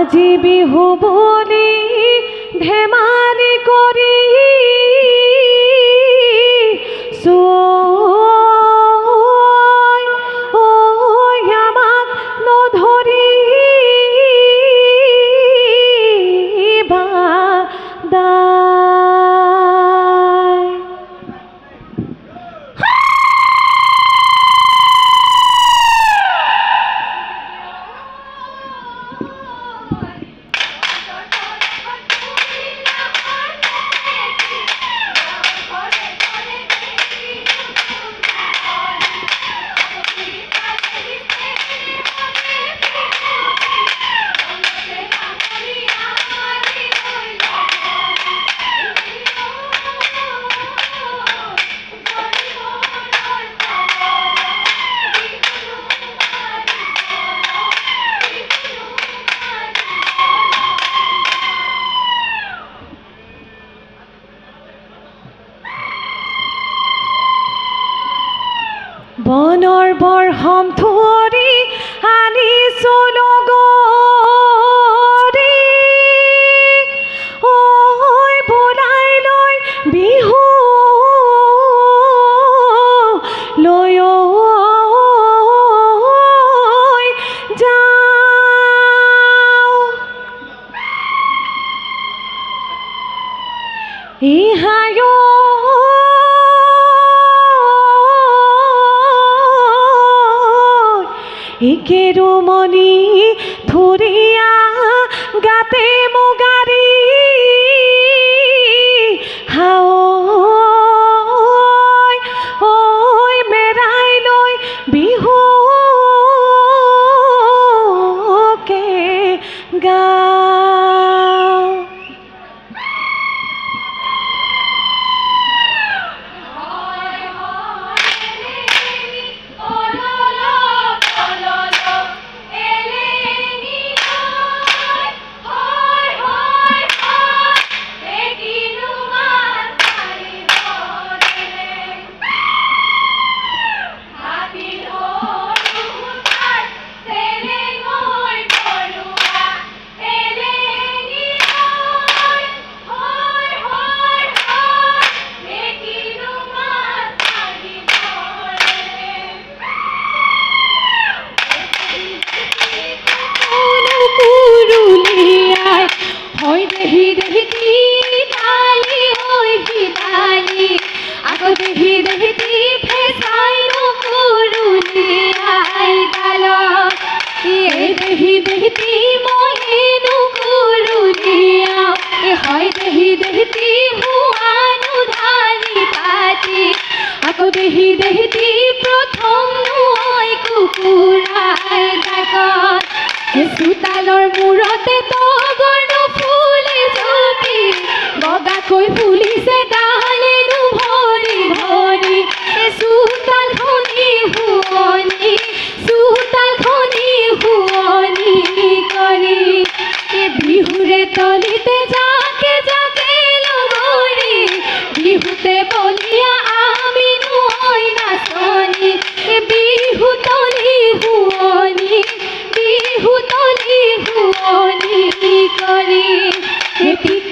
আজি বিহু বুলি ধেমালি কৰি আমাক নধৰিবা দাই। বনৰ বৰ্ষম ধৰি আনিছো লগৰী, ঐ বোলাই লৈ বিহু লৈ যাওঁ। ইহায় একেৰুমণি ধুৰীয়া গাতে মুগাৰী, ঐ মেৰাই লৈ বিহুকে গাওঁ। চোতালৰ মূৰতে তগৰ ফুলে জপি বগাকৈ ফুলিছে ডালেনো ভৰি ভৰি, চোতালখনি শুৱনি কৰি বিহুৰে তলিতে জাকে জাকে লগৰী, বিহুতে বলিয়া আমি নৈ নাচনি, বিহু তলি শুৱনি কৰি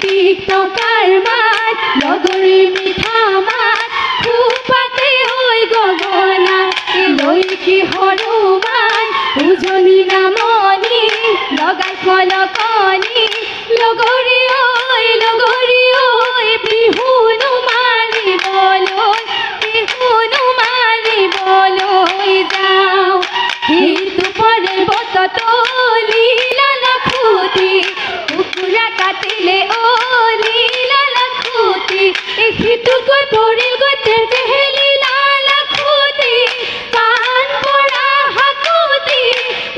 টিক টকাৰ মাত লগৰী মিঠা মাত খোপাতে হৈ গগনা লৈ কি হনুমান উজনি নামনি লগাই কলকনি, লগৰী ঐ বিহুনো মাৰিবলৈ যাওঁ। সেইটো পৰে বতলি লাখুটি কুকুৰা কাটিলে লাখুটি, সিটোকৈ পৰিল গৈ তেজেলি লাখুটি, কাণ পৰা হাকুটি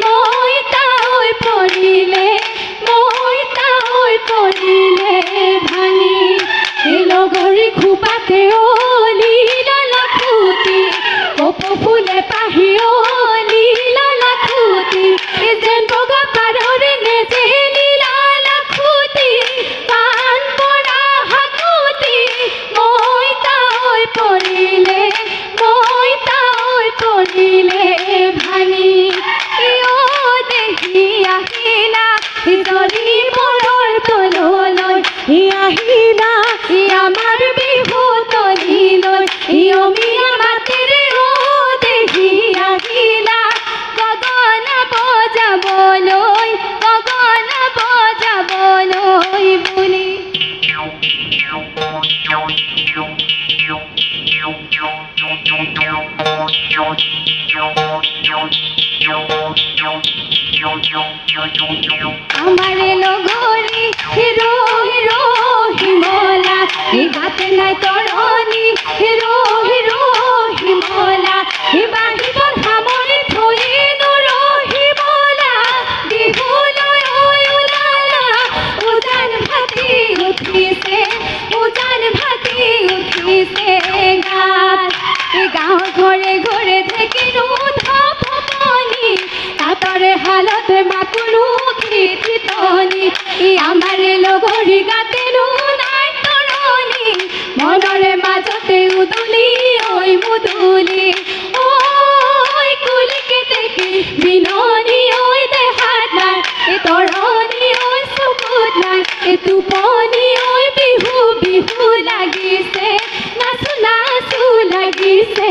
মই তাই পৰিলে ভাঙি, লগৰী খোপাতে লাখুটি কপ ফুলে পাহি লাখুটি, যেন বগা পাৰৰে নেজেলি লাখুটি, কাণ পৰা হাকুটি মই তাই আহিলা ই আমাৰ বিহু তলিলৈ অমিয়া মাতেৰে ও দেহি আহিলা গগন বজাবলৈ বুলি আমাৰে লগৰী হিৰো হিৰো হিমলা এই গাতে নাই তৰণি হিৰো হিৰো হিমলা এই বাহিবন সামৰি থৈ নৰহিমলা বিহুলৈ ওলালা উজান ভাতি উঠিছে গাত এই গাঁও ঘৰে ঘৰে ঢেকিনো ধপনি তাতৰে হালত মাকুৰো কীৰ্তনি ই আমাৰ লগৰী গাতেনো নাই তৰণি মনৰে মাজতে উদুলি ঐ মুদুলি ঐ কুলিকে দেখি বিননি ঐ দেহাত নাই এই তৰণি ঐ চকুত নাই এই টোপনি ঐ বিহু বিহু লাগিছে নাচো নাচো লাগিছে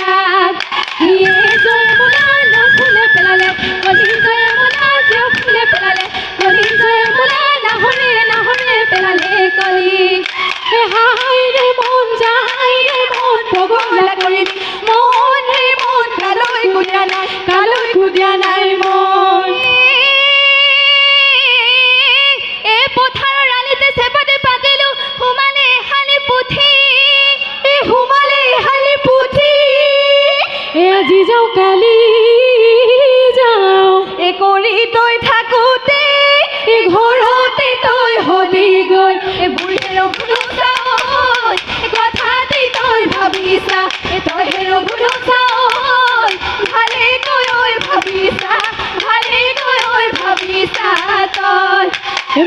গাত ইয়ে জয় মোলা ফুলে পেলালে কলি জয় মোলা জিয় ফুলে পেলালে কলি জয় মোলা নাহৰে নাহৰে পেলালে কলি হাই ৰে মন যায় ৰে মন পগলা কৰি মন ৰে মন কালৈ কুদিয়া নাই মন এই পথাৰৰ আলিতে চেপাতে পাতিলো হুমালে হালি পুথি আজি যাওঁ কালি যাওঁ এই কৰি তই থাকোঁতে এই ঘৰতে তই হলি গৈ এই বুঢ়ীৰ ভুলুচা কথাটি তই ভাবিছা তই হেৰ ভুলুচা ভালে কৈ ভাবিছা তই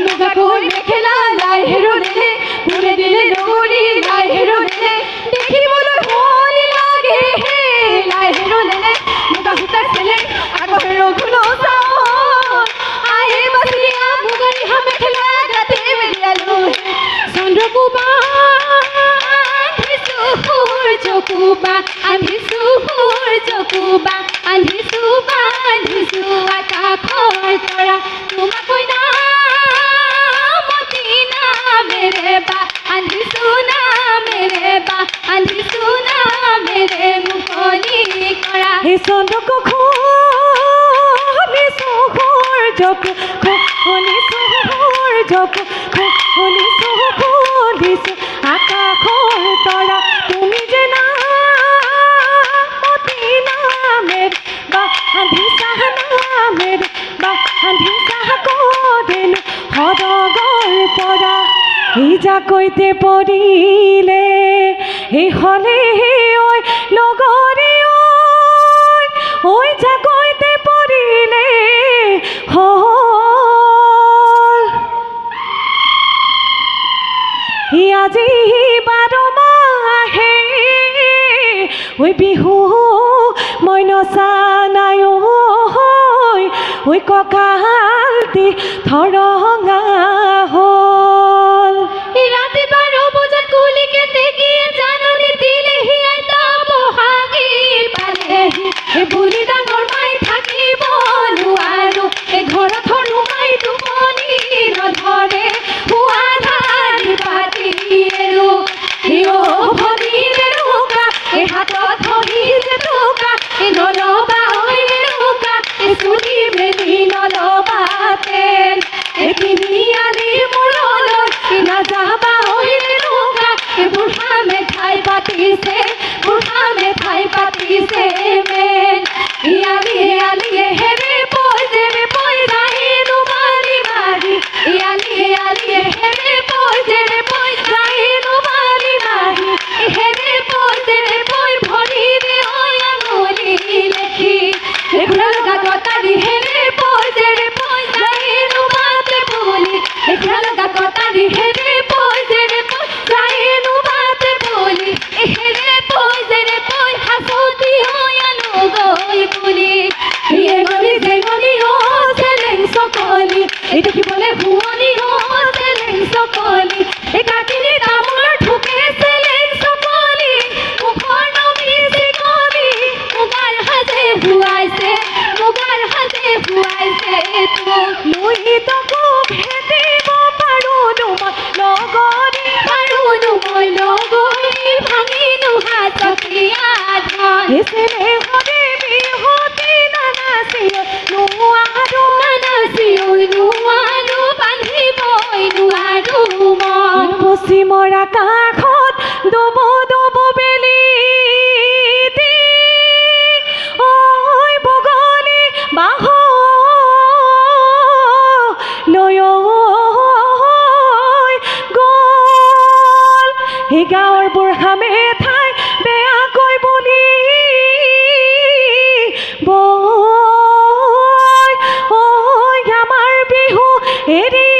মুগা কৈ মেখেলা লাই হেৰুলে পুৰে দিলে লগৰী লাই হেৰুলে দেখিবলৈ হলি লাগে হে লাই হেৰুলে মুগা সূতাৰ চেলে আকৌ হেৰ ভুলুচা আহে বাচিয়া মুগাৰী হা মেখেলা গাতে মেলিয়ালো চন্দ্ৰকুবা আন্ধিছো আকাশৰ তৰা তোমাকৈ নামতি নামেৰে বা আন্ধিছো নামেৰে মুকলি কৰা হে চন্দ্ৰক শুনিছো আকাশৰ তৰা তুমি যে নামতি নামেৰে বা আন্ধিছা কদিনো সদগৰ পৰা এই জাকৈতে পৰিলে এই হলে ঐ লগৰী ঐ জাকৈতে পৰিলে আজি 12 মাহে ঐ বিহু মই নচা নাই ঐ কঁকালটি থৰঙা হ'ল ৰাতি 12 বজাত কুলিকে তেকিয়ে জাননী দিলেহি আইতা বহাগী পালেহি বুলি ডাঙৰ মাই থাকিব নোৱাৰো ঘৰত নুমাই টোপনি নধৰে হুৱা ধাৰি পাতি ভৰিৰে ৰোকা হাতত ধৰি যে টোকা নলবা ঐৰে ৰোকা চুলি মেলি নলবা তেল কিনিয়া এই গাঁৱৰ বুঢ়ামে ঠাই বেয়াকৈ বুলি বৈ ঐ আমাৰ বিহু এৰি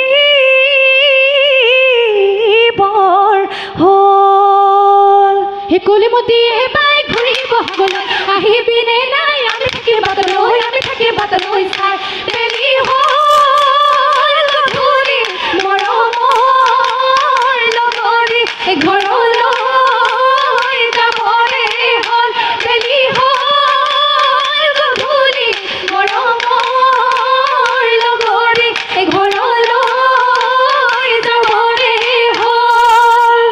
বৰ হ'ল হে কলিমতীয়ে বাই ঘূৰিব হাগলৈ আহিবিনে নাই আমি থাকিম বাটলৈ চাই বেলি হ'ল গধূলি মৰমৰ লগৰী ঘৰলৈ যাবৰে হ'ল বেলি হ'ল গধূলি মৰমৰ লগৰী ঘৰলৈ যাবৰে হ'ল